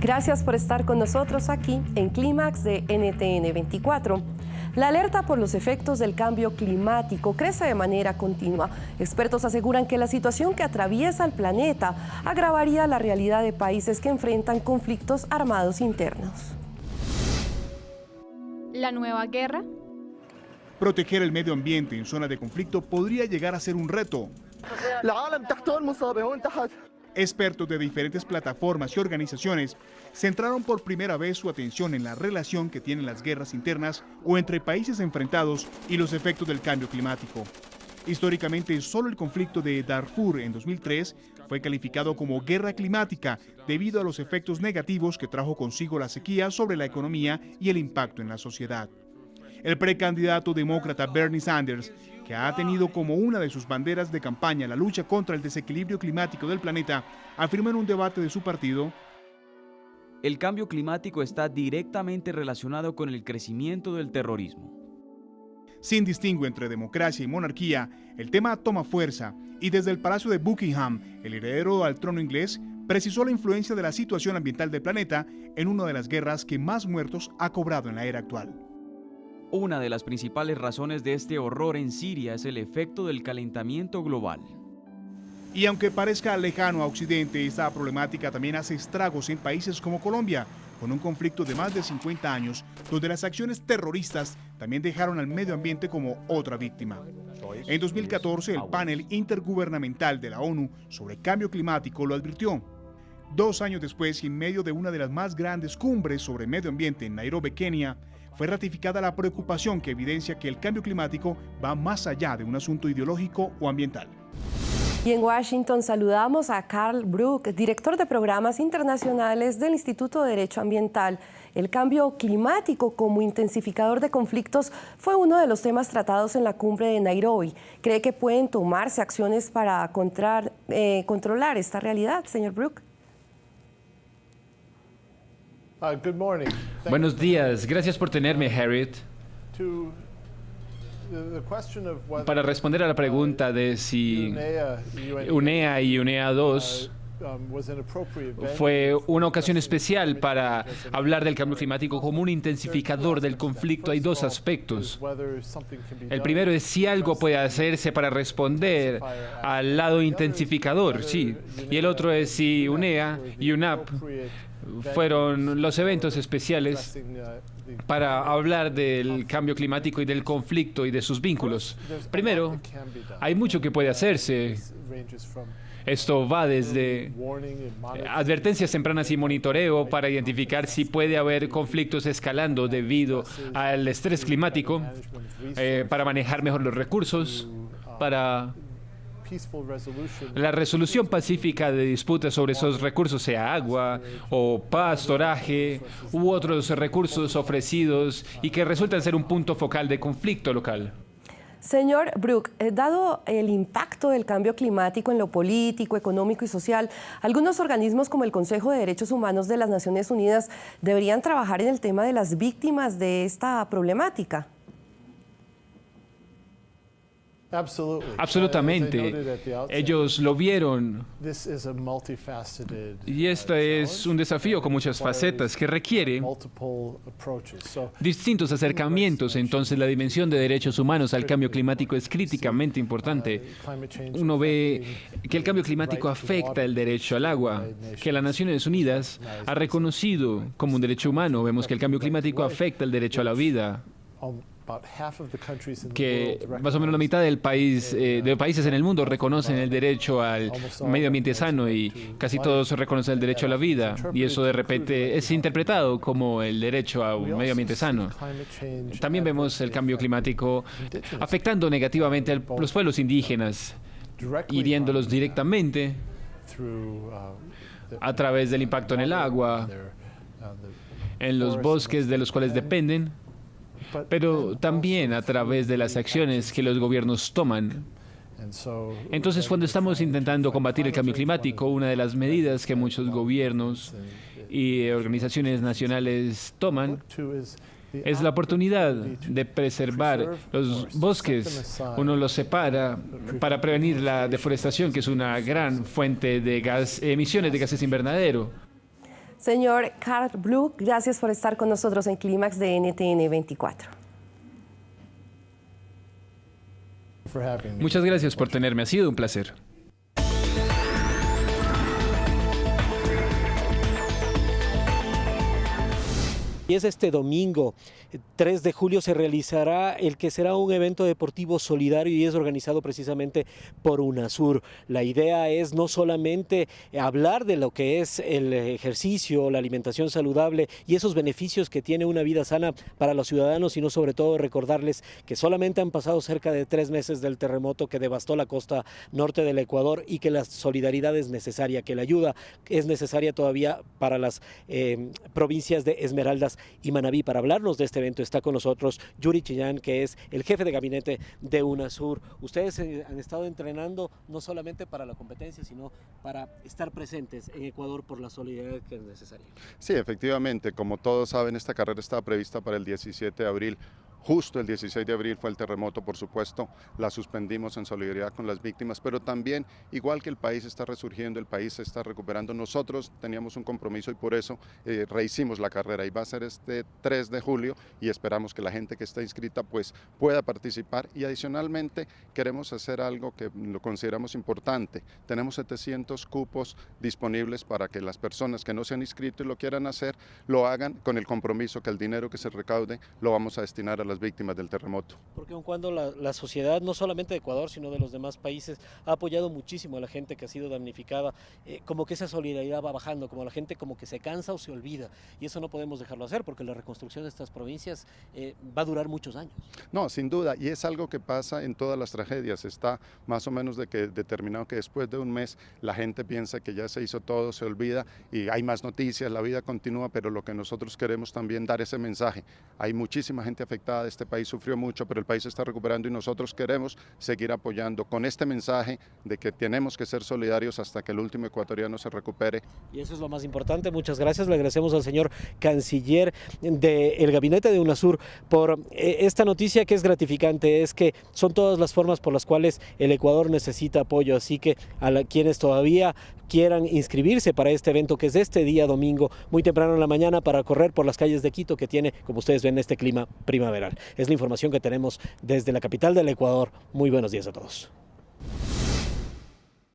Gracias por estar con nosotros aquí en Clímax de NTN 24. La alerta por los efectos del cambio climático crece de manera continua. Expertos aseguran que la situación que atraviesa el planeta agravaría la realidad de países que enfrentan conflictos armados internos. ¿La nueva guerra? Proteger el medio ambiente en zonas de conflicto podría llegar a ser un reto. Expertos de diferentes plataformas y organizaciones centraron por primera vez su atención en la relación que tienen las guerras internas o entre países enfrentados y los efectos del cambio climático. Históricamente, solo el conflicto de Darfur en 2003 fue calificado como guerra climática debido a los efectos negativos que trajo consigo la sequía sobre la economía y el impacto en la sociedad. El precandidato demócrata Bernie Sanders, que ha tenido como una de sus banderas de campaña la lucha contra el desequilibrio climático del planeta, afirmó en un debate de su partido: el cambio climático está directamente relacionado con el crecimiento del terrorismo. Sin distingo entre democracia y monarquía, el tema toma fuerza y desde el Palacio de Buckingham, el heredero al trono inglés precisó la influencia de la situación ambiental del planeta en una de las guerras que más muertos ha cobrado en la era actual. Una de las principales razones de este horror en Siria es el efecto del calentamiento global. Y aunque parezca lejano a Occidente, esta problemática también hace estragos en países como Colombia, con un conflicto de más de 50 años, donde las acciones terroristas también dejaron al medio ambiente como otra víctima. En 2014, el panel intergubernamental de la ONU sobre cambio climático lo advirtió. 2 años después, y en medio de una de las más grandes cumbres sobre medio ambiente en Nairobi, Kenia, fue ratificada la preocupación que evidencia que el cambio climático va más allá de un asunto ideológico o ambiental. Y en Washington saludamos a Carl Brook, director de programas internacionales del Instituto de Derecho Ambiental. El cambio climático como intensificador de conflictos fue uno de los temas tratados en la cumbre de Nairobi. ¿Cree que pueden tomarse acciones para controlar esta realidad, señor Brook? Buenos días, gracias por tenerme, Harriet. Para responder a la pregunta de si UNEA y UNEA 2 fue una ocasión especial para hablar del cambio climático como un intensificador del conflicto, hay 2 aspectos. El primero es si algo puede hacerse para responder al lado intensificador, sí. Y el otro es si UNEA y UNAP fueron los eventos especiales para hablar del cambio climático y del conflicto y de sus vínculos. Primero, hay mucho que puede hacerse. Esto va desde advertencias tempranas y monitoreo para identificar si puede haber conflictos escalando debido al estrés climático, para manejar mejor los recursos, para la resolución pacífica de disputas sobre esos recursos, sea agua o pastoraje u otros recursos ofrecidos y que resultan ser un punto focal de conflicto local. Señor Brook, dado el impacto del cambio climático en lo político, económico y social, algunos organismos como el Consejo de Derechos Humanos de las Naciones Unidas deberían trabajar en el tema de las víctimas de esta problemática. Absolutamente. Ellos lo vieron. Y este es un desafío con muchas facetas que requiere distintos acercamientos. Entonces, la dimensión de derechos humanos al cambio climático es críticamente importante. Uno ve que el cambio climático afecta el derecho al agua, que las Naciones Unidas ha reconocido como un derecho humano. Vemos que el cambio climático afecta el derecho a la vida, que más o menos la mitad de países en el mundo reconocen el derecho al medio ambiente sano y casi todos reconocen el derecho a la vida, y eso de repente es interpretado como el derecho a un medio ambiente sano. También vemos el cambio climático afectando negativamente a los pueblos indígenas, hiriéndolos directamente a través del impacto en el agua, en los bosques de los cuales dependen, pero también a través de las acciones que los gobiernos toman. Entonces, cuando estamos intentando combatir el cambio climático, una de las medidas que muchos gobiernos y organizaciones nacionales toman es la oportunidad de preservar los bosques. Uno los separa para prevenir la deforestación, que es una gran fuente de emisiones de gases invernadero. Señor Karl Bruck, gracias por estar con nosotros en Clímax de NTN 24. Muchas gracias por tenerme, ha sido un placer. Y es este domingo, 3 de julio, se realizará el que será un evento deportivo solidario y es organizado precisamente por UNASUR. La idea es no solamente hablar de lo que es el ejercicio, la alimentación saludable y esos beneficios que tiene una vida sana para los ciudadanos, sino sobre todo recordarles que solamente han pasado cerca de 3 meses del terremoto que devastó la costa norte del Ecuador y que la solidaridad es necesaria, que la ayuda es necesaria todavía para las provincias de Esmeraldas y Manabí. Para hablarnos de este evento está con nosotros Yuri Chillán, que es el jefe de gabinete de UNASUR. Ustedes han estado entrenando no solamente para la competencia, sino para estar presentes en Ecuador por la solidaridad que es necesaria. Sí, efectivamente, como todos saben, esta carrera estaba prevista para el 17 de abril. Justo el 16 de abril fue el terremoto, por supuesto, la suspendimos en solidaridad con las víctimas, pero también, igual que el país está resurgiendo, el país se está recuperando, nosotros teníamos un compromiso y por eso rehicimos la carrera y va a ser este 3 de julio y esperamos que la gente que está inscrita pues pueda participar y adicionalmente queremos hacer algo que lo consideramos importante. Tenemos 700 cupos disponibles para que las personas que no se han inscrito y lo quieran hacer, lo hagan con el compromiso que el dinero que se recaude lo vamos a destinar a las víctimas del terremoto. Porque aun cuando la sociedad, no solamente de Ecuador, sino de los demás países, ha apoyado muchísimo a la gente que ha sido damnificada, como que esa solidaridad va bajando, como la gente como que se cansa o se olvida, y eso no podemos dejarlo hacer, porque la reconstrucción de estas provincias va a durar muchos años. No, sin duda, y es algo que pasa en todas las tragedias, está más o menos determinado que después de un mes la gente piensa que ya se hizo todo, se olvida, y hay más noticias, la vida continúa, pero lo que nosotros queremos también dar ese mensaje, hay muchísima gente afectada, este país sufrió mucho, pero el país se está recuperando y nosotros queremos seguir apoyando con este mensaje de que tenemos que ser solidarios hasta que el último ecuatoriano se recupere. Y eso es lo más importante. Muchas gracias. Le agradecemos al señor canciller del gabinete de UNASUR por esta noticia que es gratificante, es que son todas las formas por las cuales el Ecuador necesita apoyo, así que quienes todavía quieran inscribirse para este evento que es este día domingo, muy temprano en la mañana, para correr por las calles de Quito, que tiene, como ustedes ven, este clima primaveral. Es la información que tenemos desde la capital del Ecuador. Muy buenos días a todos.